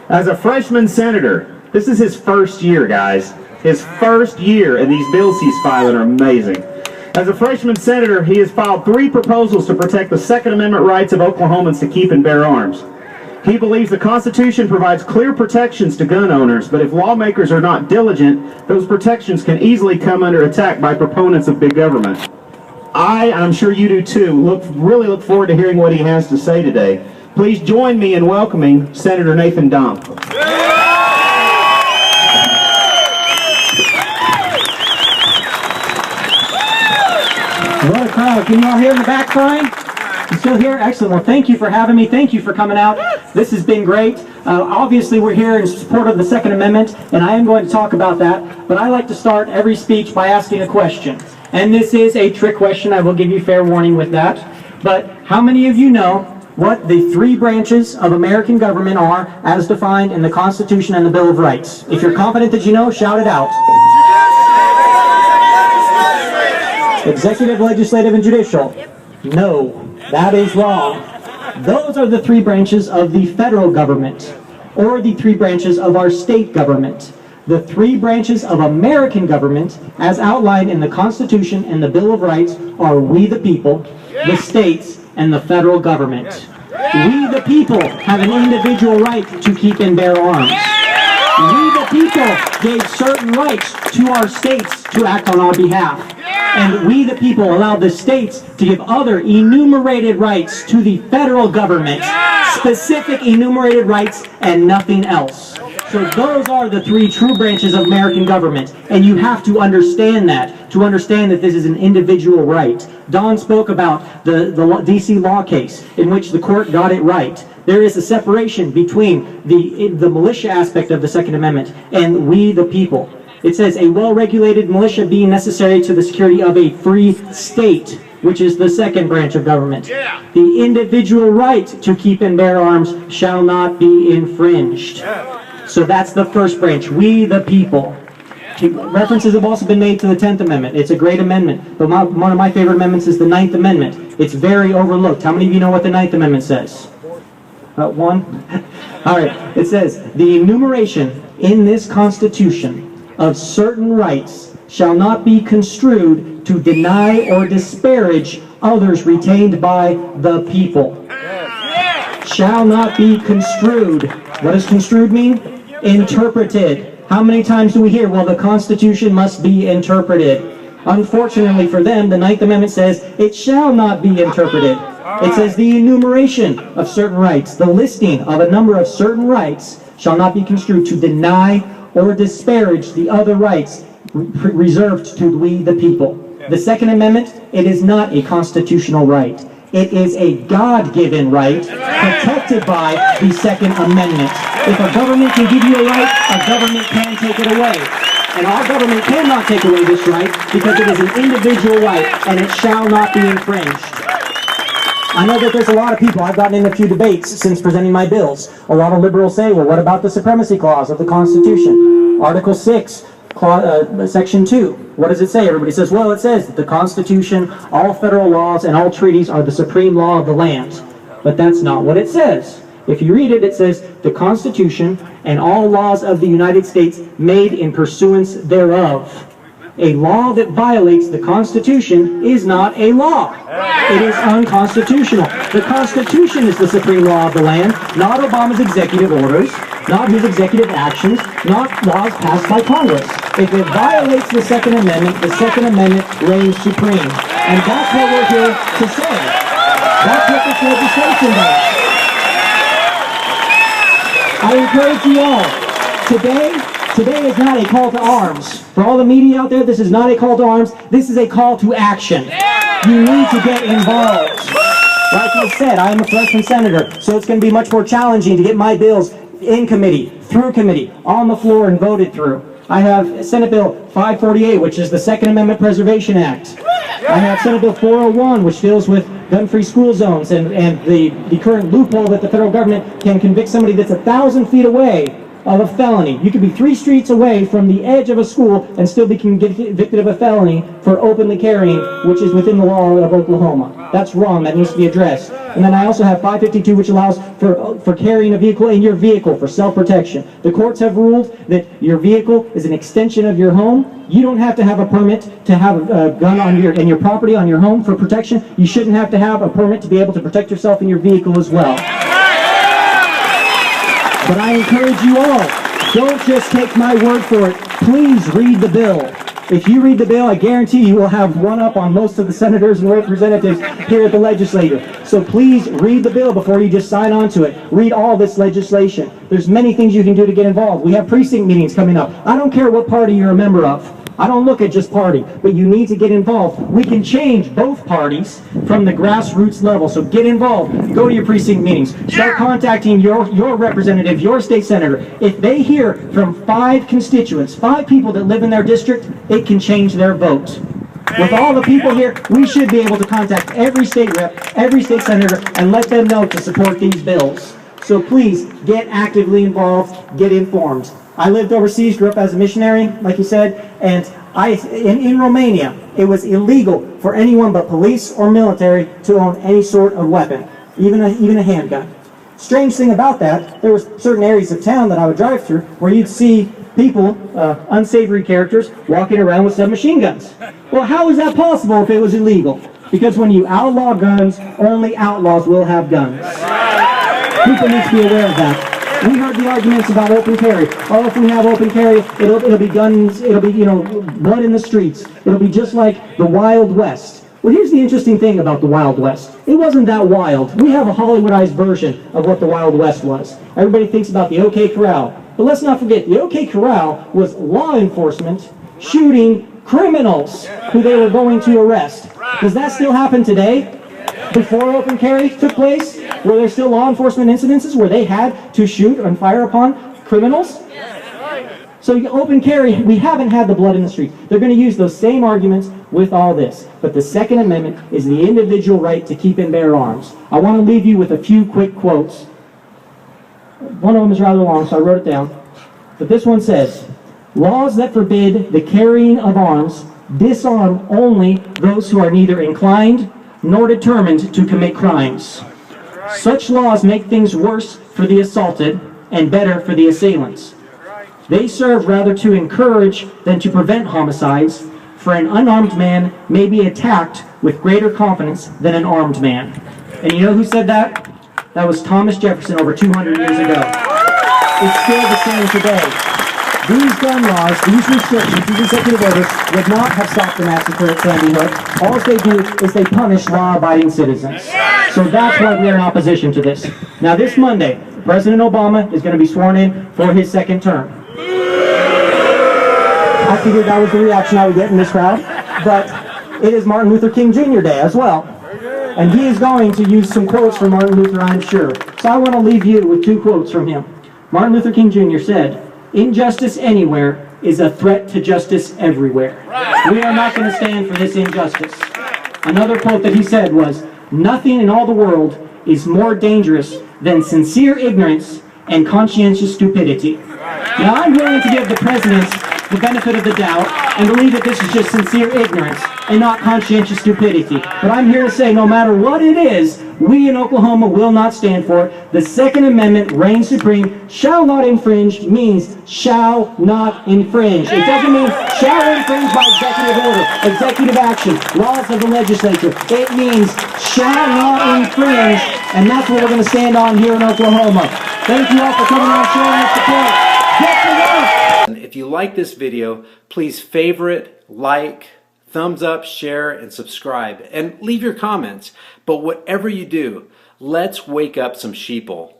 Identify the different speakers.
Speaker 1: As a freshman senator, this is his first year, guys. His first year, and these bills he's filing are amazing. As a freshman senator, he has filed 3 proposals to protect the Second Amendment rights of Oklahomans to keep and bear arms. He believes the Constitution provides clear protections to gun owners, but if lawmakers are not diligent, those protections can easily come under attack by proponents of big government. and I'm sure you do too, really look forward to hearing what he has to say today. Please join me in welcoming Senator Nathan Dahm.
Speaker 2: What a crowd. Can you all hear in the back crying? You still here? Excellent. Well, thank you for having me. Thank you for coming out. This has been great. Obviously, we're here in support of the Second Amendment, and I am going to talk about that. But I like to start every speech by asking a question. And this is a trick question. I will give you fair warning with that. But how many of you know what the 3 branches of American government are as defined in the Constitution and the Bill of Rights? If you're confident that you know, shout it out. Executive, legislative, and judicial. No, that is wrong. Those are the 3 branches of the federal government, or the 3 branches of our state government. The 3 branches of American government, as outlined in the Constitution and the Bill of Rights, are we the people, the states, and the federal government. We the people have an individual right to keep and bear arms. We the people gave certain rights to our states to act on our behalf. And we the people allowed the states to give other enumerated rights to the federal government. Specific enumerated rights and nothing else. So those are the 3 true branches of American government. And you have to understand that, to understand that this is an individual right. Don spoke about the D.C. law case in which the court got it right. There is a separation between the militia aspect of the Second Amendment and we the people. It says, a well-regulated militia being necessary to the security of a free state, which is the second branch of government. The individual right to keep and bear arms shall not be infringed. So that's the first branch, we the people. References have also been made to the 10th Amendment. It's a great amendment, but one of my favorite amendments is the 9th Amendment. It's very overlooked. How many of you know what the 9th Amendment says? About 1? All right. It says, the enumeration in this Constitution of certain rights shall not be construed to deny or disparage others retained by the people. Shall not be construed. What does construed mean? Interpreted. How many times do we hear, well, the Constitution must be interpreted? Unfortunately for them, the 9th Amendment says it shall not be interpreted. It says the enumeration of certain rights, the listing of a number of certain rights shall not be construed to deny or disparage the other rights reserved to we the people. The Second Amendment, it is not a constitutional right. It is a God-given right protected by the Second Amendment. If a government can give you a right, a government can take it away. And our government cannot take away this right because it is an individual right and it shall not be infringed. I know that there's a lot of people, I've gotten in a few debates since presenting my bills. A lot of liberals say, well, what about the Supremacy Clause of the Constitution? Article 6, Section 2. What does it say? Everybody says, well, it says that the Constitution, all federal laws, and all treaties are the supreme law of the land. But that's not what it says. If you read it, it says, the Constitution and all laws of the United States made in pursuance thereof. A law that violates the Constitution is not a law. It is unconstitutional. The Constitution is the supreme law of the land, not Obama's executive orders, not his executive actions, not laws passed by Congress. If it violates the Second Amendment reigns supreme. And that's what we're here to say. That's what this legislation does. I encourage you all, Today is not a call to arms. For all the media out there, this is not a call to arms. This is a call to action. You need to get involved. Like I said, I am a freshman senator, so it's going to be much more challenging to get my bills in committee, through committee, on the floor, and voted through. I have Senate Bill 548, which is the Second Amendment Preservation Act. I have Senate Bill 401, which deals with gun-free school zones and the current loophole that the federal government can convict somebody that's 1,000 feet away of a felony. You could be 3 streets away from the edge of a school and still be convicted of a felony for openly carrying, which is within the law of Oklahoma. That's wrong. That needs to be addressed. And then I also have 552, which allows for carrying a vehicle in your vehicle for self-protection. The courts have ruled that your vehicle is an extension of your home. You don't have to have a permit to have a gun on your property, on your home for protection. You shouldn't have to have a permit to be able to protect yourself in your vehicle as well. But I encourage you all, don't just take my word for it. Please read the bill. If you read the bill, I guarantee you will have one up on most of the senators and representatives here at the legislature. So please read the bill before you just sign on to it. Read all this legislation. There's many things you can do to get involved. We have precinct meetings coming up. I don't care what party you're a member of. I don't look at just party, but you need to get involved. We can change both parties from the grassroots level, so get involved. Go to your precinct meetings. Start contacting your representative, your state senator. If they hear from 5 constituents, 5 people that live in their district, it can change their vote. With all the people here, we should be able to contact every state rep, every state senator, and let them know to support these bills. So please, get actively involved, get informed. I lived overseas, grew up as a missionary, like you said, and in Romania, it was illegal for anyone but police or military to own any sort of weapon, even a handgun. Strange thing about that, there were certain areas of town that I would drive through where you'd see people, unsavory characters, walking around with submachine guns. Well, how is that possible if it was illegal? Because when you outlaw guns, only outlaws will have guns. People need to be aware of that. We heard the arguments about open carry. Oh, if we have open carry, it'll be guns, it'll be, blood in the streets. It'll be just like the Wild West. Well, here's the interesting thing about the Wild West. It wasn't that wild. We have a Hollywoodized version of what the Wild West was. Everybody thinks about the OK Corral. But let's not forget, the OK Corral was law enforcement shooting criminals who they were going to arrest. Does that still happen today? Before open carry took place, were there still law enforcement incidences where they had to shoot and fire upon criminals? So open carry, we haven't had the blood in the street. They're going to use those same arguments with all this. But the Second Amendment is the individual right to keep and bear arms. I want to leave you with a few quick quotes. One of them is rather long, so I wrote it down. But this one says, "Laws that forbid the carrying of arms disarm only those who are neither inclined nor determined to commit crimes. Such laws make things worse for the assaulted and better for the assailants. They serve rather to encourage than to prevent homicides, for an unarmed man may be attacked with greater confidence than an armed man." And you know who said that? That was Thomas Jefferson over 200 years ago. It's still the same today. These gun laws, these restrictions, these executive orders would not have stopped the massacre at Sandy Hook. All they do is they punish law-abiding citizens. So that's why we are in opposition to this. Now this Monday, President Obama is going to be sworn in for his 2nd term. I figured that was the reaction I would get in this crowd, but it is Martin Luther King Jr. Day as well. And he is going to use some quotes from Martin Luther, I'm sure. So I want to leave you with 2 quotes from him. Martin Luther King Jr. said, "Injustice anywhere is a threat to justice everywhere." We are not going to stand for this injustice. Another quote that he said was, "Nothing in all the world is more dangerous than sincere ignorance and conscientious stupidity." Now I'm willing to give the president the benefit of the doubt and believe that this is just sincere ignorance and not conscientious stupidity. But I'm here to say no matter what it is, we in Oklahoma will not stand for it. The Second Amendment reigns supreme. Shall not infringe means shall not infringe. It doesn't mean shall infringe by executive order, executive action, laws of the legislature. It means shall not infringe, and that's what we're going to stand on here in Oklahoma. Thank you all for coming on, sharing your support. Get to work!
Speaker 3: If you like this video, please favorite, like, thumbs up, share, and subscribe, and leave your comments. But whatever you do, let's wake up some sheeple.